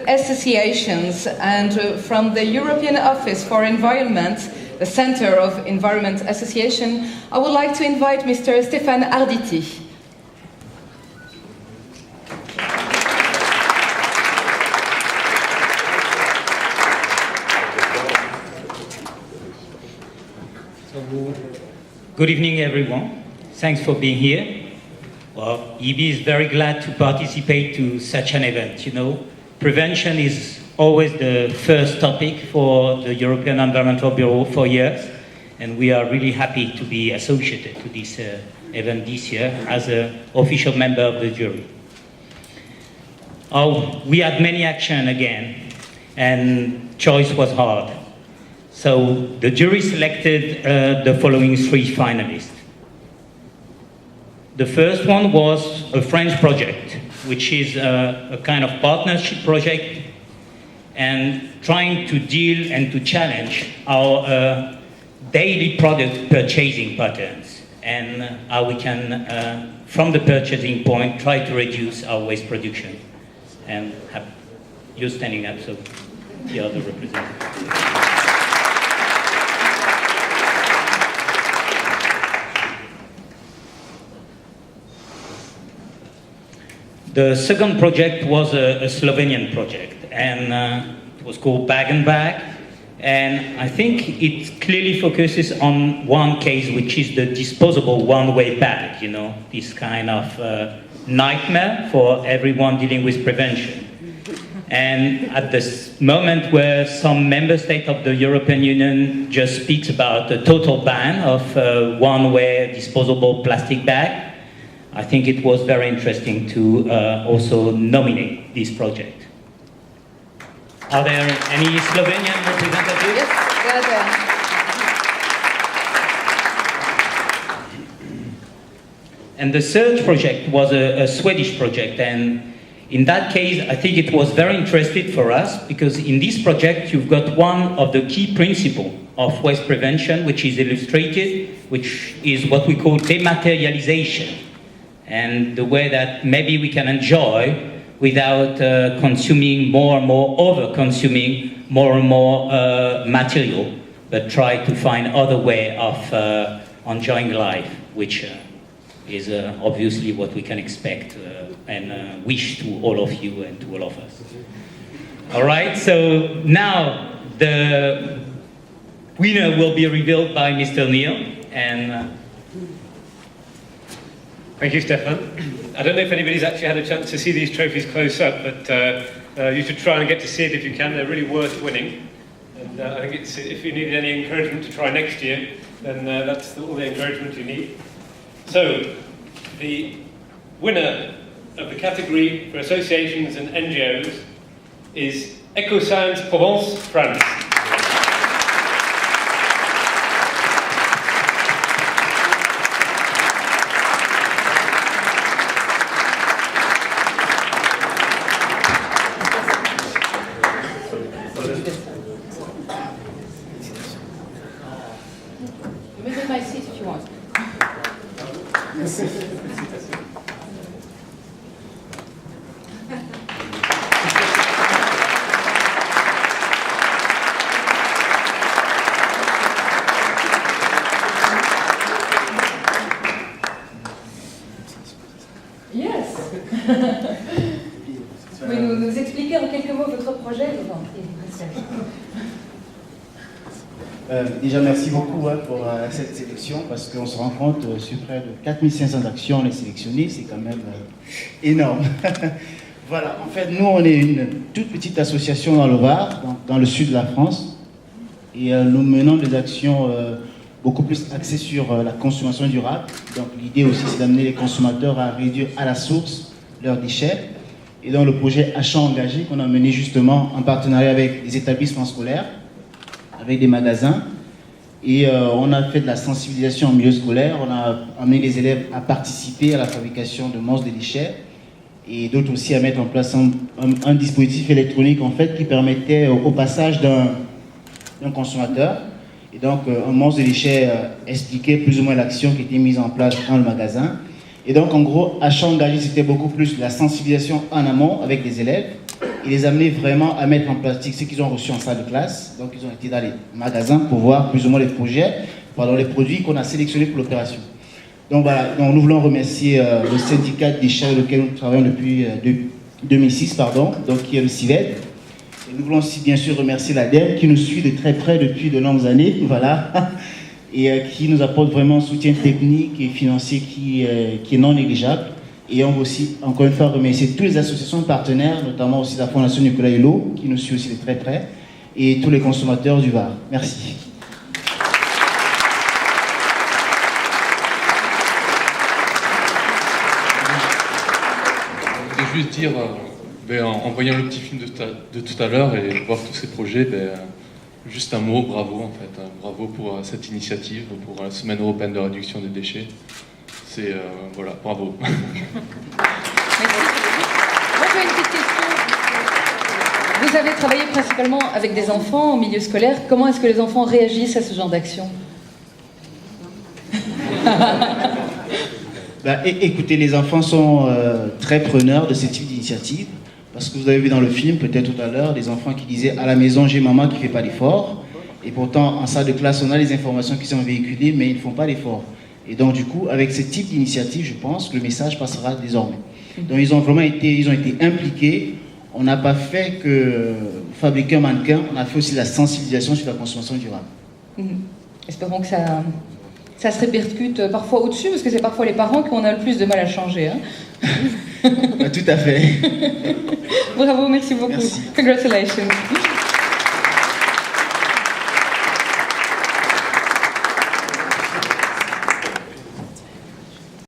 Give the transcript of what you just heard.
Associations, and from the European Office for Environment, the Center of Environment Association, I would like to invite Mr. Stéphane Arditi. Good evening, everyone. Thanks for being here. Well, EB is very glad to participate to such an event. You know, prevention is always the first topic for the European Environmental Bureau for years, and we are really happy to be associated to this event this year as an official member of the jury. We had many actions again, and choice was hard. So the jury selected the following three finalists. The first one was a French project, which is a kind of partnership project and trying to deal and to challenge our daily product purchasing patterns and how we can, from the purchasing point, try to reduce our waste production. And have you standing up, so the other representative. The second project was a Slovenian project, and it was called Bag and Bag, and I think it clearly focuses on one case, which is the disposable one-way bag, you know, this kind of nightmare for everyone dealing with prevention. And at this moment where some member state of the European Union just speaks about a total ban of one-way disposable plastic bag, I think it was very interesting to also nominate this project. Are there any Slovenian representatives? Yes, And the third project was a Swedish project, and in that case, I think it was very interesting for us because in this project you've got one of the key principles of waste prevention, which is illustrated, which is what we call dematerialization. And the way that maybe we can enjoy without consuming more and more, over-consuming more and more material, but try to find other way of enjoying life, which is obviously what we can expect and wish to all of you and to all of us. All right, so now the winner will be revealed by Mr. Neil, and thank you, Stefan. I don't know if anybody's actually had a chance to see these trophies close up, but you should try and get to see it if you can. They're really worth winning. And I think if you need any encouragement to try next year, then that's all the encouragement you need. So, the winner of the category for associations and NGOs is EcoScience Provence, France. Pouvez-vous nous expliquer en quelques mots votre projet? Déjà, merci beaucoup pour cette sélection, parce qu'on se rend compte sur près de 4500 actions, on est sélectionné, c'est quand même énorme. Voilà, en fait, nous, on est une toute petite association dans le Var, dans le sud de la France, et nous menons des actions beaucoup plus axées sur la consommation durable. Donc, l'idée aussi, c'est d'amener les consommateurs à réduire à la source leurs déchets. Et dans le projet Achat engagé qu'on a mené justement en partenariat avec des établissements scolaires, avec des magasins, et on a fait de la sensibilisation en milieu scolaire, on a amené les élèves à participer à la fabrication de monstres de déchets, et d'autres aussi à mettre en place un dispositif électronique en fait qui permettait au passage d'un consommateur, et donc un monstre de déchets expliquait plus ou moins l'action qui était mise en place dans le magasin. Et donc en gros, Achat engagé, c'était beaucoup plus la sensibilisation en amont avec les élèves, et les amener vraiment à mettre en pratique ce qu'ils ont reçu en salle de classe. Donc ils ont été dans les magasins pour voir plus ou moins les projets, les produits qu'on a sélectionnés pour l'opération. Donc voilà, donc, nous voulons remercier le syndicat des déchets avec lequel nous travaillons depuis 2006, donc qui est le CIVED. Et nous voulons aussi bien sûr remercier l'ADEME qui nous suit de très près depuis de longues années, voilà, et qui nous apporte vraiment un soutien technique et financier qui est non négligeable. Et on veut aussi, encore une fois, remercier toutes les associations partenaires, notamment aussi la Fondation Nicolas Hulot, qui nous suit aussi de très près, et tous les consommateurs du Var. Merci. Je voulais juste dire, en voyant le petit film de tout à l'heure et voir tous ces projets, juste un mot, bravo en fait. Bravo pour cette initiative, pour la Semaine européenne de réduction des déchets. C'est, voilà, bravo. Merci. Moi, j'ai une petite question. Vous avez travaillé principalement avec des enfants en milieu scolaire. Comment est-ce que les enfants réagissent à ce genre d'action? Écoutez, les enfants sont très preneurs de ce type d'initiative. Parce que vous avez vu dans le film, peut-être tout à l'heure, des enfants qui disaient « à la maison, j'ai maman qui ne fait pas d'effort ». Et pourtant, en salle de classe, on a les informations qui sont véhiculées, mais ils ne font pas d'effort. Et donc, du coup, avec ce type d'initiative, je pense que le message passera désormais. Donc, ils ont été impliqués. On n'a pas fait que fabriquer un mannequin, on a fait aussi la sensibilisation sur la consommation durable. Espérons que ça se répercute parfois au-dessus, parce que c'est parfois les parents qui ont le plus de mal à changer. Hein. Tout à fait. Bravo, merci beaucoup. Merci. Congratulations.